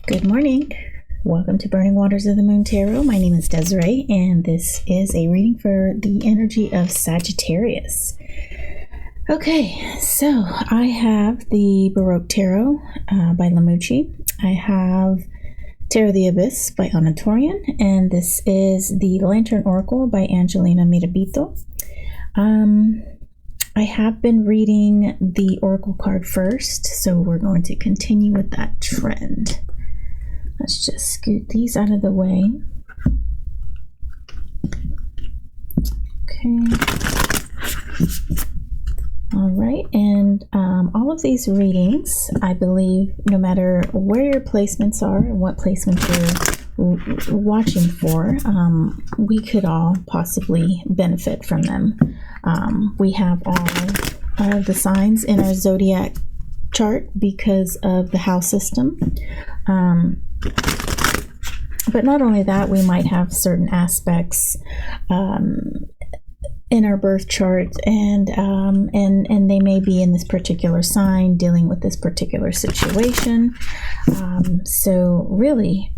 Good morning. Welcome to Burning Waters of the Moon Tarot. My name is Desiree, and this is a reading for the energy of Sagittarius. Okay, so I have the Baroque Tarot by Lamucci. I have Tarot of the Abyss by Anatorian, and this is the Lantern Oracle by Angelina Mirabito. I have been reading the Oracle card first, so we're going to continue with that trend. Let's just scoot these out of the way. Okay. All right, and all of these readings, I believe, no matter where your placements are and what placement you're watching for, we could all possibly benefit from them. We have all of the signs in our zodiac chart because of the house system. But not only that, we might have certain aspects in our birth chart, and they may be in this particular sign dealing with this particular situation. So really,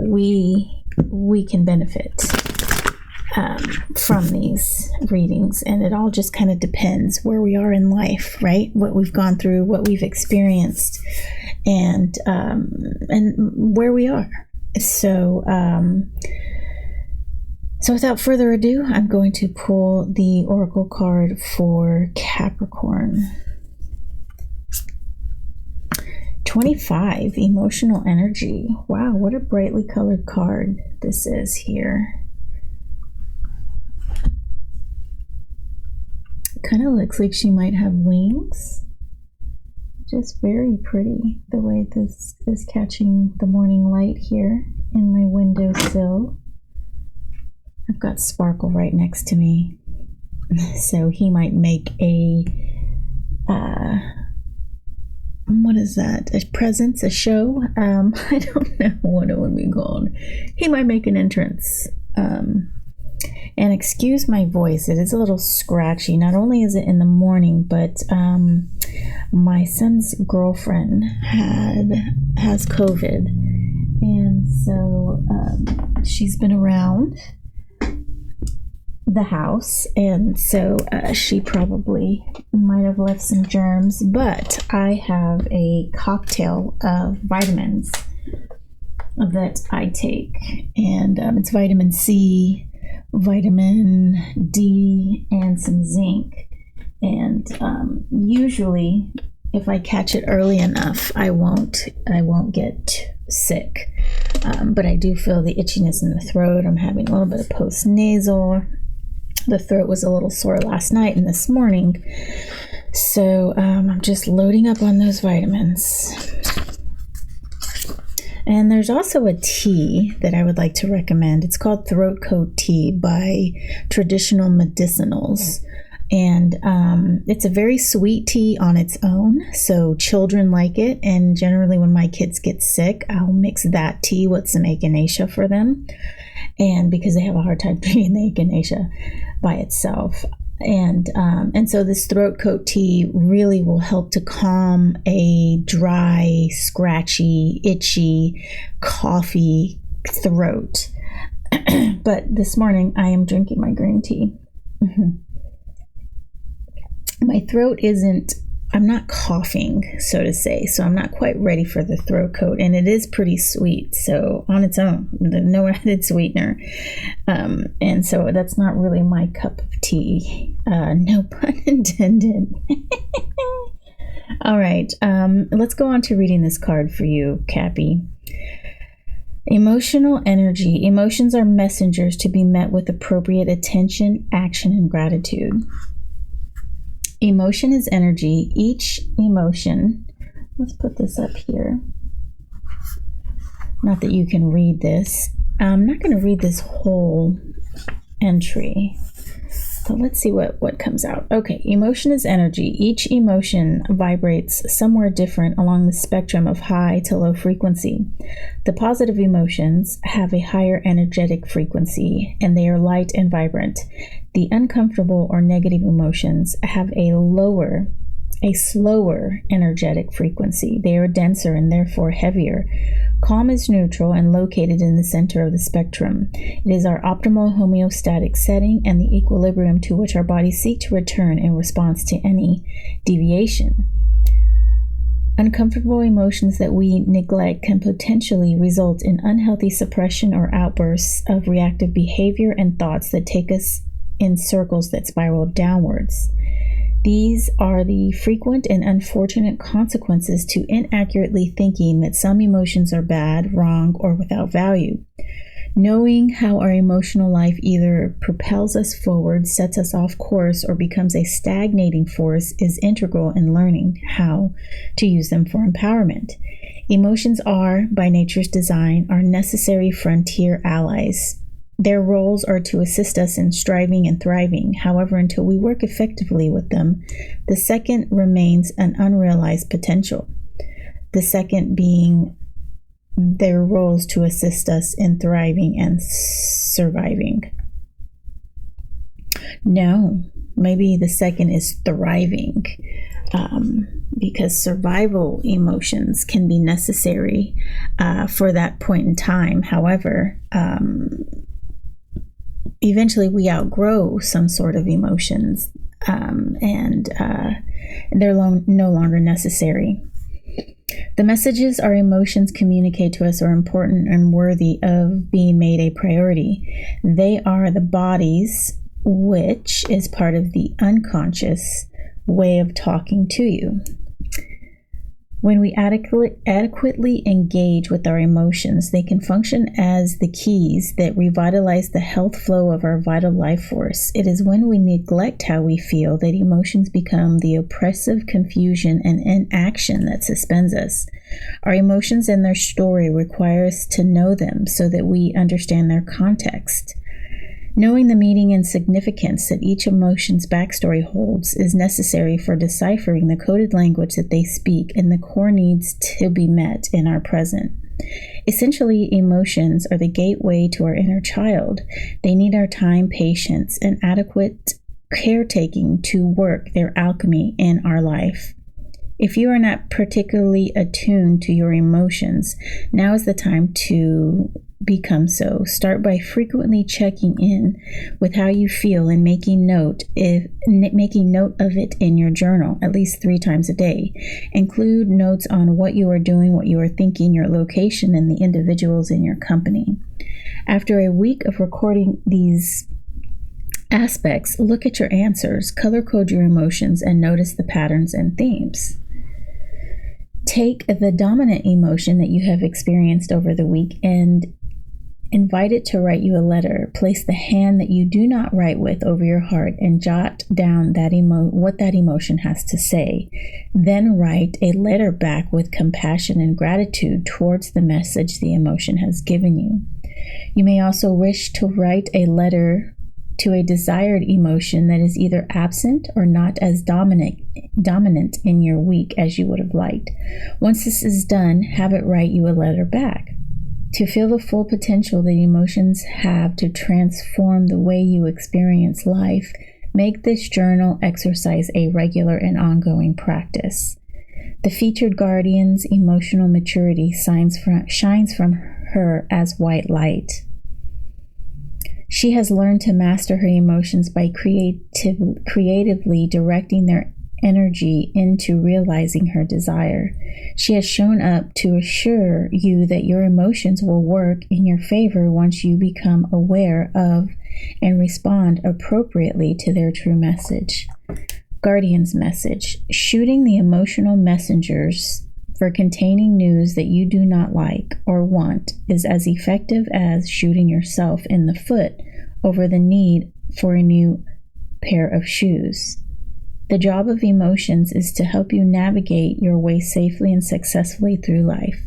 we can benefit from these readings, and it all just kind of depends where we are in life, right? What we've gone through, what we've experienced, and where we are. So without further ado, I'm going to pull the Oracle card for Capricorn. 25, emotional energy. Wow, what a brightly colored card this is here. Kind of looks like she might have wings. Just very pretty the way this is catching the morning light here in my windowsill. I've got Sparkle right next to me, so he might make a what is that? A presence, a show? I don't know what it would be called. He might make an entrance. And excuse my voice, it is a little scratchy. Not only is it in the morning, but my son's girlfriend has COVID, and so she's been around the house, and so she probably might have left some germs. But I have a cocktail of vitamins that I take, and it's vitamin C, vitamin D, and some zinc. And usually, if I catch it early enough, I won't get sick. But I do feel the itchiness in the throat. I'm having a little bit of post-nasal. The throat was a little sore last night and this morning. So I'm just loading up on those vitamins. And there's also a tea that I would like to recommend. It's called Throat Coat Tea by Traditional Medicinals. And it's a very sweet tea on its own, so children like it. And generally when my kids get sick, I'll mix that tea with some echinacea for them. And because they have a hard time drinking the echinacea by itself. And so this throat coat tea really will help to calm a dry, scratchy, itchy, coughy throat. But this morning I am drinking my green tea. My throat I'm not coughing, so to say, so I'm not quite ready for the throat coat, and it is pretty sweet, so on its own, no added sweetener, and so that's not really my cup of tea, no pun intended. All right, let's go on to reading this card for you, Cappy. Emotional energy. Emotions are messengers to be met with appropriate attention, action, and gratitude. Emotion is energy. Each emotion, let's put this up here. Not that you can read this. I'm not going to read this whole entry. So let's see what comes out. Okay, emotion is energy. Each emotion vibrates somewhere different along the spectrum of high to low frequency. The positive emotions have a higher energetic frequency, and they are light and vibrant. The uncomfortable or negative emotions have a lower a slower energetic frequency. They are denser and therefore heavier. Calm is neutral and located in the center of the spectrum. It is our optimal homeostatic setting and the equilibrium to which our bodies seek to return in response to any deviation. Uncomfortable emotions that we neglect can potentially result in unhealthy suppression or outbursts of reactive behavior and thoughts that take us in circles that spiral downwards. These are the frequent and unfortunate consequences to inaccurately thinking that some emotions are bad, wrong, or without value. Knowing how our emotional life either propels us forward, sets us off course, or becomes a stagnating force is integral in learning how to use them for empowerment. Emotions are, by nature's design, our necessary frontier allies. Their roles are to assist us in striving and thriving. However, until we work effectively with them, the second remains an unrealized potential. The second being their roles to assist us in thriving and surviving. No, maybe the second is thriving, because survival emotions can be necessary for that point in time. However, eventually we outgrow some sort of emotions, and they're no longer necessary. The messages our emotions communicate to us are important and worthy of being made a priority. They are the body's, which is part of the unconscious way of talking to you. When we adequately engage with our emotions, they can function as the keys that revitalize the health flow of our vital life force. It is when we neglect how we feel that emotions become the oppressive confusion and inaction that suspends us. Our emotions and their story require us to know them so that we understand their context. Knowing the meaning and significance that each emotion's backstory holds is necessary for deciphering the coded language that they speak and the core needs to be met in our present. Essentially, emotions are the gateway to our inner child. They need our time, patience, and adequate caretaking to work their alchemy in our life. If you are not particularly attuned to your emotions, now is the time to become so. Start by frequently checking in with how you feel and making note of it in your journal at least 3 times a day. Include notes on what you are doing, what you are thinking, your location, and the individuals in your company. After a week of recording these aspects, look at your answers, color code your emotions, and notice the patterns and themes. Take the dominant emotion that you have experienced over the week and invite it to write you a letter. Place the hand that you do not write with over your heart and jot down what that emotion has to say. Then write a letter back with compassion and gratitude towards the message the emotion has given you. You may also wish to write a letter to a desired emotion that is either absent or not as dominant in your week as you would have liked. Once this is done, have it write you a letter back. To feel the full potential that emotions have to transform the way you experience life, make this journal exercise a regular and ongoing practice. The featured guardian's emotional maturity shines from her as white light. She has learned to master her emotions by creatively directing their energy into realizing her desire. She has shown up to assure you that your emotions will work in your favor once you become aware of and respond appropriately to their true message. Guardian's message: shooting the emotional messengers for containing news that you do not like or want is as effective as shooting yourself in the foot over the need for a new pair of shoes. The job of emotions is to help you navigate your way safely and successfully through life,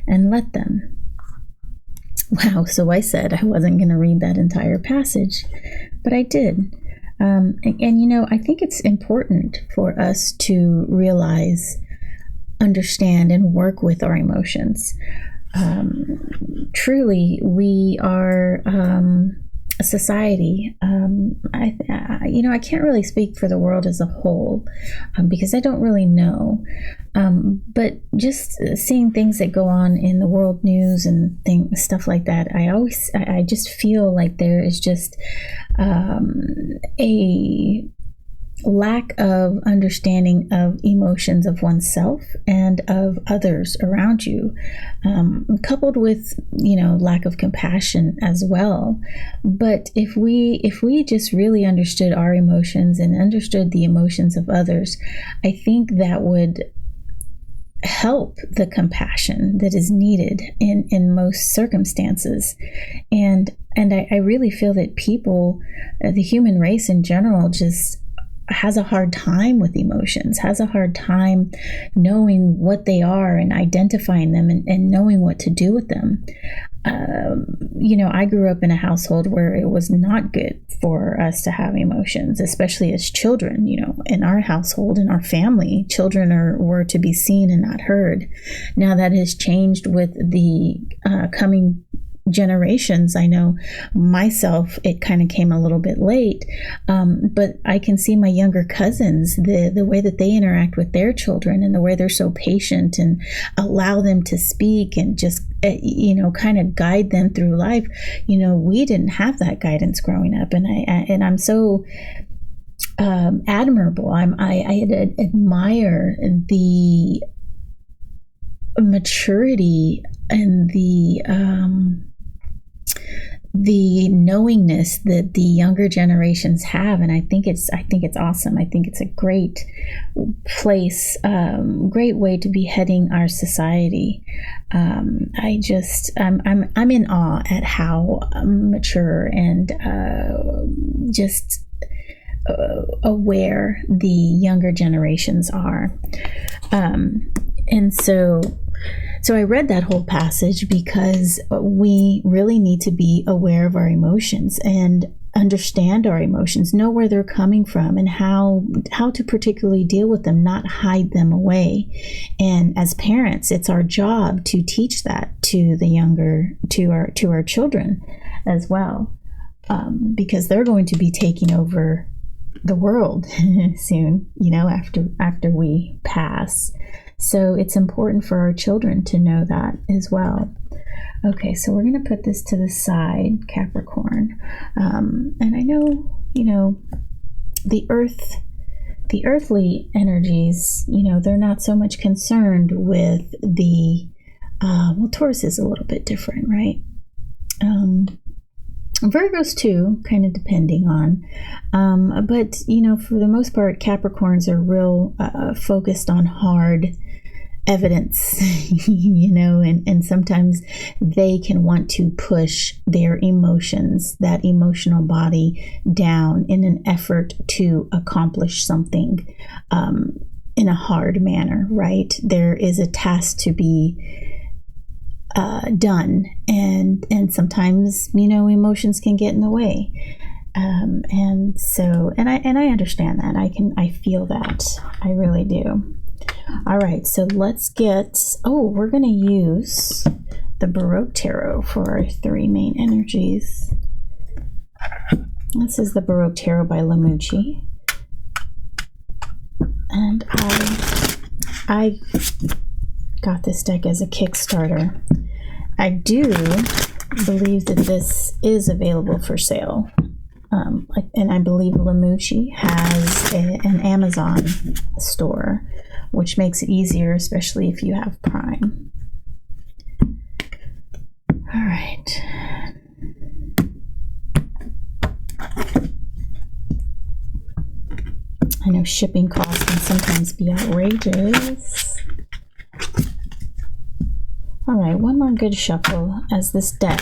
and let them. Wow, so I said I wasn't going to read that entire passage, but I did. And you know, I think it's important for us to realize, understand, and work with our emotions. Truly, we are society. I can't really speak for the world as a whole, because I don't really know. But just seeing things that go on in the world news and stuff like that, I just feel like there is just a lack of understanding of emotions of oneself and of others around you, coupled with lack of compassion as well. But if we just really understood our emotions and understood the emotions of others, I think that would help the compassion that is needed in most circumstances. And I really feel that people, the human race in general, just has a hard time with emotions, has a hard time knowing what they are and identifying them and knowing what to do with them. I grew up in a household where it was not good for us to have emotions, especially as children. In our household, in our family, children were to be seen and not heard. Now that has changed with the coming generations. I know myself, it kind of came a little bit late, but I can see my younger cousins, the way that they interact with their children and the way they're so patient and allow them to speak and just kind of guide them through life. We didn't have that guidance growing up, and I'm so admirable. I admire the maturity and the knowingness that the younger generations have, and I think it's awesome. I think it's a great place, great way to be heading our society. I'm in awe at how mature and just aware the younger generations are, and so I read that whole passage because we really need to be aware of our emotions and understand our emotions, know where they're coming from and how to particularly deal with them, not hide them away. And as parents, it's our job to teach that to our children as well, because they're going to be taking over the world soon, after we pass. So it's important for our children to know that as well. Okay, so we're going to put this to the side, Capricorn. And I know, the earthly energies, they're not so much concerned with the, Taurus is a little bit different, right? Virgos too, kind of depending on, but for the most part, Capricorns are real focused on hard evidence, and sometimes they can want to push their emotions, that emotional body, down in an effort to accomplish something in a hard manner, right? There is a task to be done, and sometimes emotions can get in the way, and I understand that. I feel that. I really do. All right, so we're going to use the Baroque Tarot for our three main energies. This is the Baroque Tarot by Lamucci, and I got this deck as a Kickstarter. I do believe that this is available for sale, and I believe Lamucci has an Amazon store, which makes it easier, especially if you have Prime. All right. I know shipping costs can sometimes be outrageous. All right, one more good shuffle as this deck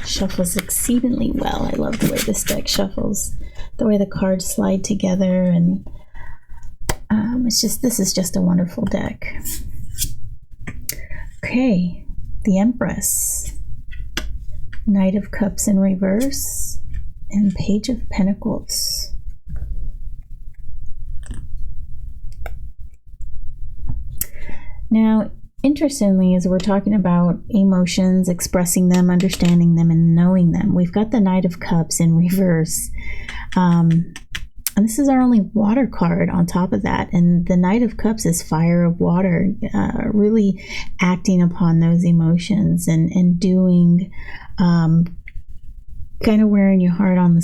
shuffles exceedingly well. I love the way this deck shuffles, the way the cards slide together, and this is just a wonderful deck. Okay, the Empress, Knight of Cups in reverse, and Page of Pentacles. Now, interestingly, as we're talking about emotions, expressing them, understanding them, and knowing them, we've got the Knight of Cups in reverse. And this is our only water card on top of that. And the Knight of Cups is fire of water, really acting upon those emotions and doing, kind of wearing your heart on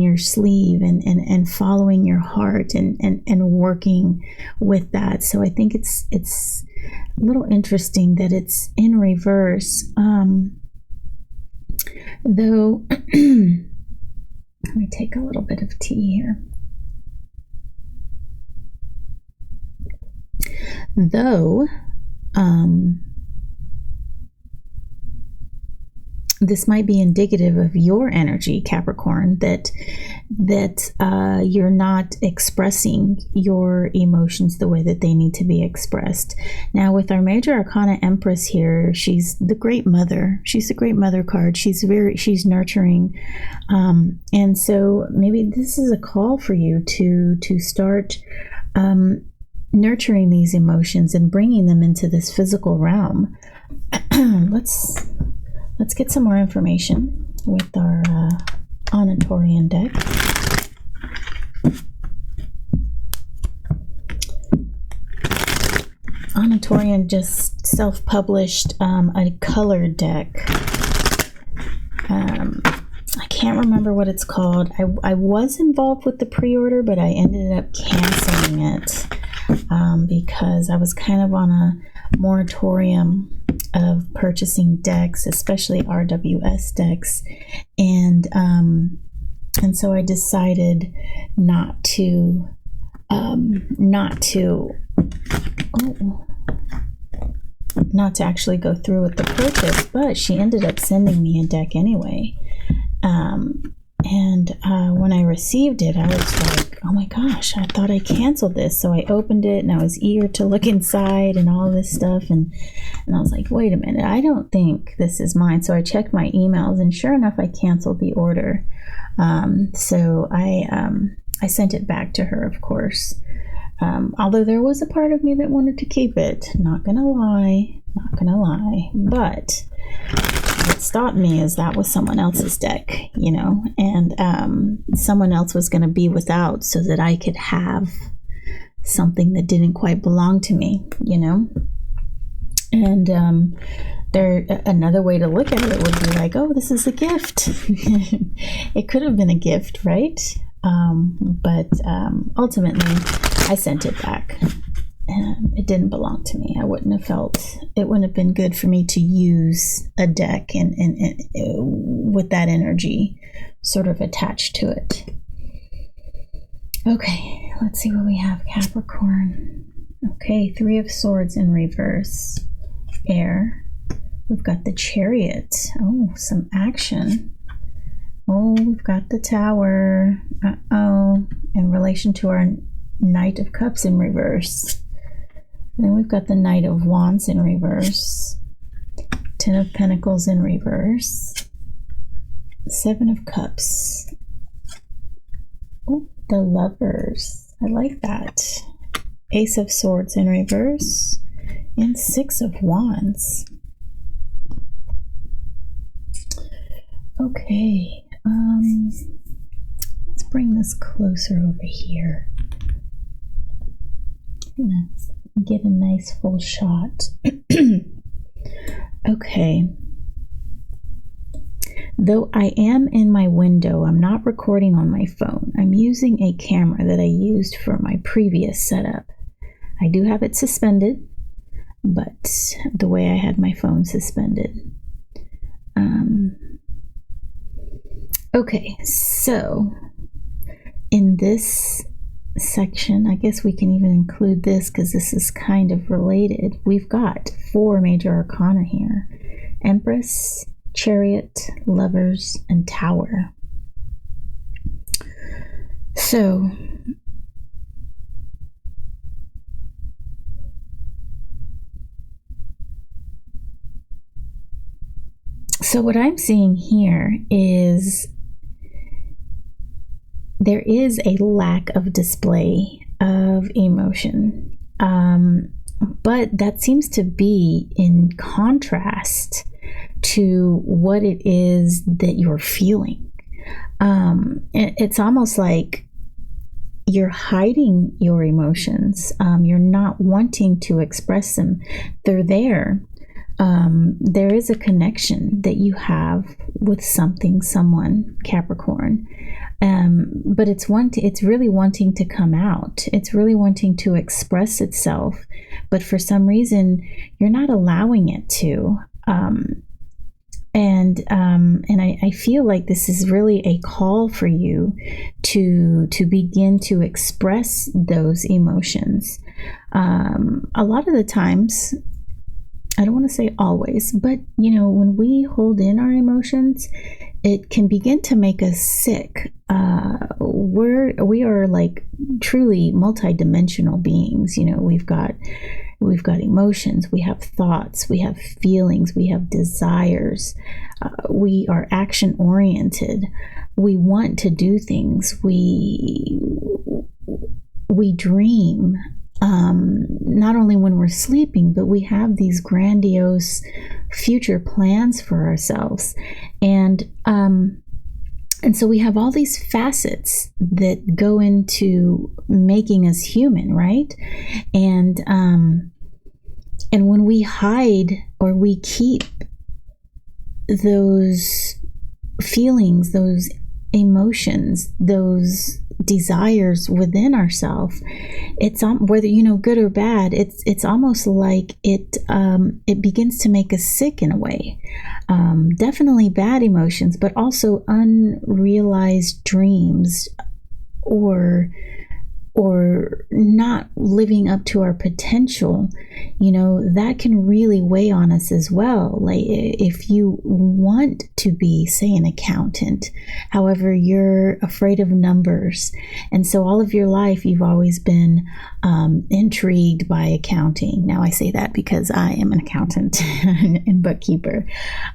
your sleeve and following your heart and working with that. So I think it's a little interesting that it's in reverse. Though, let me take a little bit of tea here. Though, this might be indicative of your energy, Capricorn, that you're not expressing your emotions the way that they need to be expressed. Now, with our major arcana Empress here, she's the great mother. She's the great mother card. She's nurturing, and so maybe this is a call for you to start nurturing these emotions and bringing them into this physical realm. Let's get some more information with our Anatorian deck. Anatorian just self-published a colored deck. I can't remember what it's called. I was involved with the pre-order, but I ended up canceling it because I was kind of on a moratorium of purchasing decks, especially RWS decks, and so I decided not to actually go through with the purchase. But she ended up sending me a deck anyway, and when I received it, I was like, oh my gosh, I thought I canceled this. So I opened it and I was eager to look inside and all this stuff. And I was like, wait a minute, I don't think this is mine. So I checked my emails and sure enough, I canceled the order. So I sent it back to her, of course. Although there was a part of me that wanted to keep it. Not gonna lie. But what stopped me is that was someone else's deck, and someone else was going to be without so that I could have something that didn't quite belong to me, and another way to look at it would be like, oh, this is a gift. It could have been a gift, right? But ultimately I sent it back. It didn't belong to me. It wouldn't have been good for me to use a deck and with that energy sort of attached to it. Okay, let's see what we have, Capricorn. Okay, 3 of Swords in reverse. Air. We've got the Chariot. Oh, some action. Oh, we've got the Tower. In relation to our Knight of Cups in reverse. Then we've got the Knight of Wands in reverse, 10 of Pentacles in reverse, 7 of Cups. Oh, the Lovers. I like that. Ace of Swords in reverse, and 6 of Wands. Okay, let's bring this closer over here. Get a nice full shot. Okay. Though I am in my window, I'm not recording on my phone. I'm using a camera that I used for my previous setup. I do have it suspended, but the way I had my phone suspended. Okay, so in this section, I guess we can even include this because this is kind of related. We've got 4 major arcana here: Empress, Chariot, Lovers, and Tower. So what I'm seeing here is there is a lack of display of emotion. But that seems to be in contrast to what it is that you're feeling. It's almost like you're hiding your emotions. You're not wanting to express them. They're there. There is a connection that you have with something, someone, Capricorn. But it's really wanting to come out. It's really wanting to express itself. But for some reason, you're not allowing it to. And I feel like this is really a call for you to begin to express those emotions. A lot of the times, I don't want to say always, but when we hold in our emotions, it can begin to make us sick. We are like truly multidimensional beings. We've got emotions, we have thoughts, we have feelings, we have desires. We are action oriented. We want to do things. We dream. Not only when we're sleeping, but we have these grandiose future plans for ourselves. And so we have all these facets that go into making us human, right? And when we hide or we keep those feelings, those emotions, those desires within ourselves, it's whether good or bad, it's almost like it begins to make us sick in a way. Definitely bad emotions, but also unrealized dreams or not living up to our potential, that can really weigh on us as well. Like if you want to be, say, an accountant, however, you're afraid of numbers. And so all of your life, you've always been intrigued by accounting. Now I say that because I am an accountant and bookkeeper.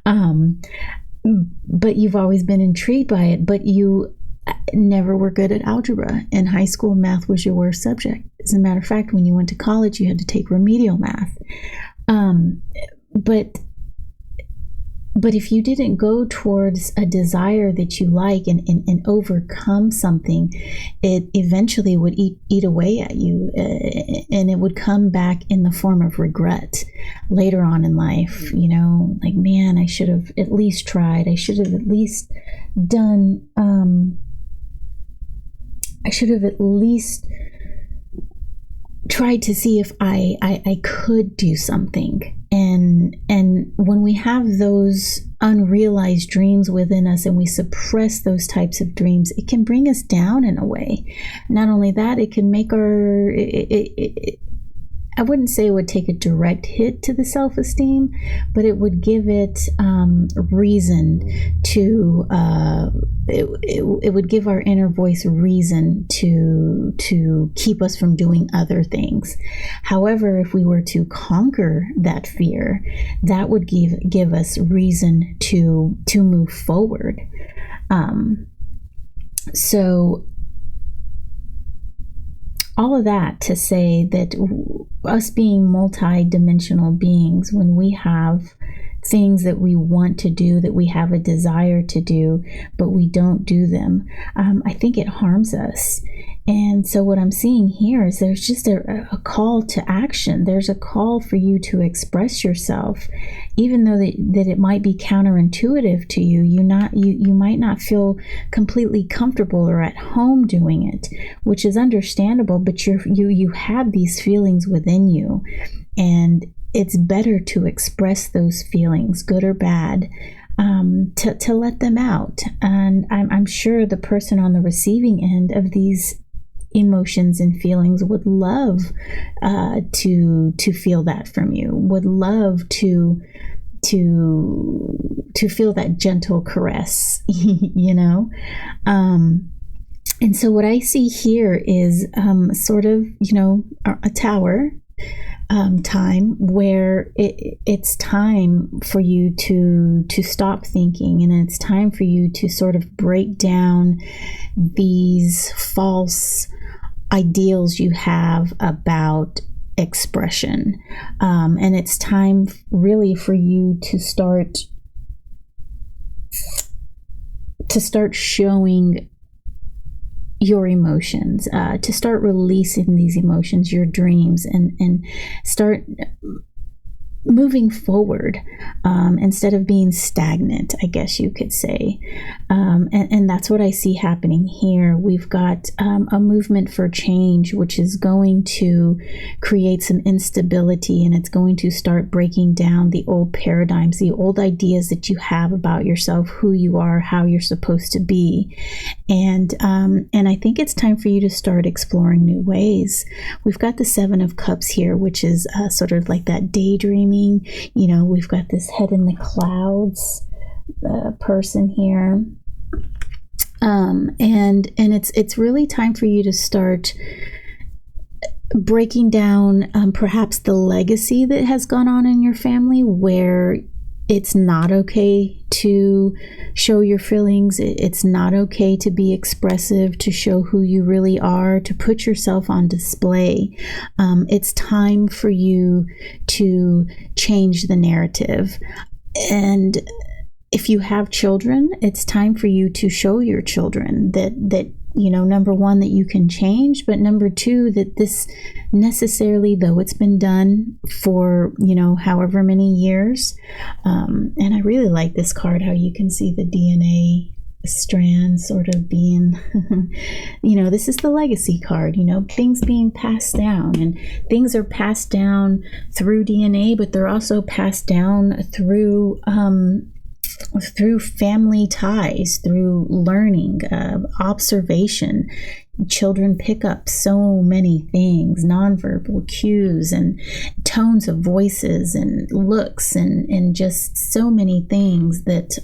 But you've always been intrigued by it, but you never were good at algebra. In high school, math was your worst subject. As a matter of fact, when you went to college, you had to take remedial math. But if you didn't go towards a desire that you like and overcome something, it eventually would eat away at you, and it would come back in the form of regret later on in life. Like, man, I should have at least tried. I should have at least done. I should have at least tried to see if I could do something. And when we have those unrealized dreams within us and we suppress those types of dreams, it can bring us down in a way. Not only that, it can make I wouldn't say it would take a direct hit to the self-esteem, but it would give it reason to, it would give our inner voice reason to keep us from doing other things. However, if we were to conquer that fear, that would give us reason to move forward. So all of that to say that us being multi-dimensional beings, when we have things that we want to do, that we have a desire to do, but we don't do them, I think it harms us. And so what I'm seeing here is there's just a call to action. There's a call for you to express yourself, even though that it might be counterintuitive to you. You might not feel completely comfortable or at home doing it, which is understandable. But you have these feelings within you, and it's better to express those feelings, good or bad, to let them out. And I'm sure the person on the receiving end of these emotions and feelings would love to feel that from you, would love to feel that gentle caress, and so what I see here is sort of a tower time where it's time for you to stop thinking, and it's time for you to sort of break down these false ideals you have about expression. And it's time really for you to start showing your emotions, to start releasing these emotions, your dreams, and start moving forward, instead of being stagnant, I guess you could say. And that's what I see happening here. We've got a movement for change, which is going to create some instability, and it's going to start breaking down the old paradigms, the old ideas that you have about yourself, who you are, how you're supposed to be. And I think it's time for you to start exploring new ways. We've got the Seven of Cups here, which is sort of like that daydreaming. You know, we've got this head in the clouds person here. And it's really time for you to start breaking down perhaps the legacy that has gone on in your family, where it's not okay to show your feelings. It's not okay to be expressive, to show who you really are, to put yourself on display. It's time for you to change the narrative. And if you have children, it's time for you to show your children that you know, number one, that you can change, but number two, that this necessarily, though it's been done for, you know, however many years. And I really like this card, how you can see the DNA strand sort of being, you know, this is the legacy card, you know, things being passed down, and things are passed down through DNA, but they're also passed down through family ties, through learning, observation. Children pick up so many things, nonverbal cues and tones of voices and looks, and just so many things that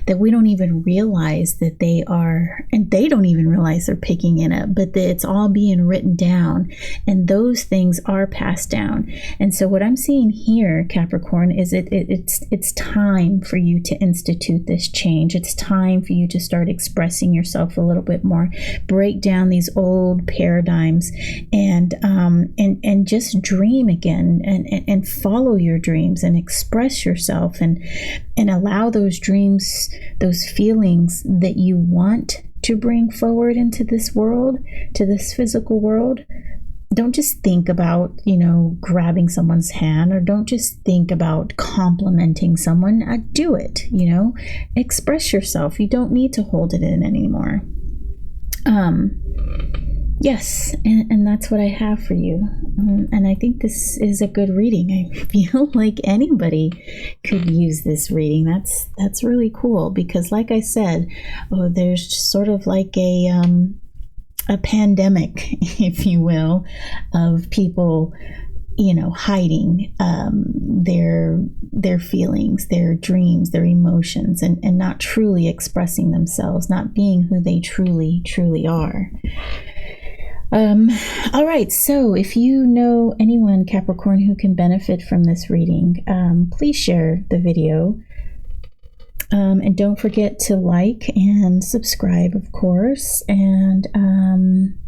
that we don't even realize that they are, and they don't even realize they're picking it up, but that it's all being written down, and those things are passed down. And so what I'm seeing here, Capricorn, is it's time for you to institute this change. It's time for you to start expressing yourself a little bit more, break down these old paradigms, and just dream again, and follow your dreams, and express yourself, and allow those dreams, those feelings that you want to bring forward into this world, to this physical world. Don't just think about, you know, grabbing someone's hand, or don't just think about complimenting someone. Do it, you know, express yourself. You don't need to hold it in anymore. Yes, and that's what I have for you. And I think this is a good reading. I feel like anybody could use this reading. That's really cool, because like I said, there's just sort of like a pandemic, if you will, of people, you know, hiding their feelings, their dreams, their emotions, and not truly expressing themselves, not being who they truly are. All right, so if you know anyone, Capricorn, who can benefit from this reading, please share the video. And don't forget to like and subscribe, of course. And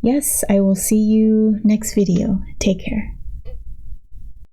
yes, I will see you next video. Take care.